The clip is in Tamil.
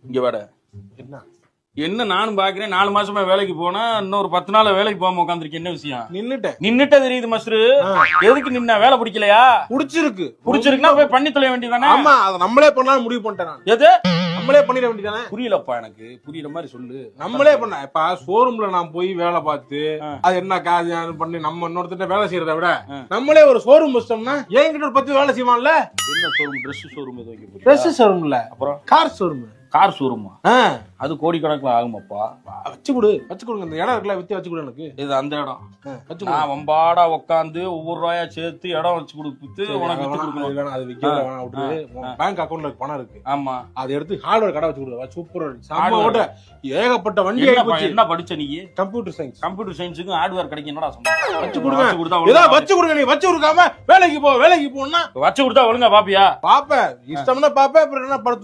இங்க வாட. என்ன என்ன நானும் பாக்குறேன், 4 மாசமா வேலைக்கு போனா இன்னொரு 10 நாள் வேலைக்கு போகாம உட்காந்துருக்கு. என்ன விஷயம்? நின்னுட்டே தெரியுது மாஸ்டர். எதுக்கு நின்ன? வேலை பிடிக்கலையா? பிடிச்சிருக்குன்னா போய் பண்ணி தொலை வேண்டியதானே? ஆமா, அதை நம்மளே பண்ணலாம் முடிவு பண்ணிட்டேன். எது நம்மளே பண்ணிட வேண்டியதானே? புரியலப்பா, எனக்கு புரியுற மாதிரி சொல்லு. நம்மளே பண்ண. இப்ப ஷோரூம்ல நான் போய் வேலை பார்த்து அது என்ன காது பண்ணி நம்ம இன்னொருத்த வேலை செய்யறத விட நம்மளே ஒரு ஷோரூம் வச்சிட்டோம்னா என்கிட்ட ஒரு 10 வேலை செய்வான்ல. என்ன ஷோரூம்? ட்ரெஸ் ஷோரூம் எது வைக்க போறீங்க? ட்ரெஸ் ஷோரூம் இல்ல, அப்புறம் கார் ஷோரூம். கார் ஷோரூமா? அது கோடிக்கணக்கில் ஆகுமாப்பா. வச்சு கொடுங்க. இந்த இடம் இருக்குல்ல, வித்து வச்சு கொடு எனக்கு. இது அந்த இடம் நான் வம்பாடா உட்காந்து ஒவ்வொரு ரூபாயா சேர்த்து இடம் வச்சு கொடுத்து உனக்கு வித்து கொடுக்கணும். அது விற்க வேணாம், விட்டு பேங்க் அக்கௌண்ட்ல பணம் இருக்கு. ஆமா, அதை எடுத்து ஹார்ட்வேர் கடை வச்சு கொடுங்க. சூப்பர். ஏகப்பட்ட வண்டி. என்ன படிச்ச நீ? Computer science. கம்ப்யூட்டர் சயின்ஸுக்கு ஹார்ட்வேர் கிடைக்கும். என்னடா சொன்ன? வச்சு கொடுங்க. நீ வச்சு கொடுக்காம வேலைக்கு போனா வச்சு கொடுத்தா ஒழுங்கா பாப்பியா? பாப்ப. இஷ்டம்னா பாப்ப. அப்புறம் என்ன படுத்து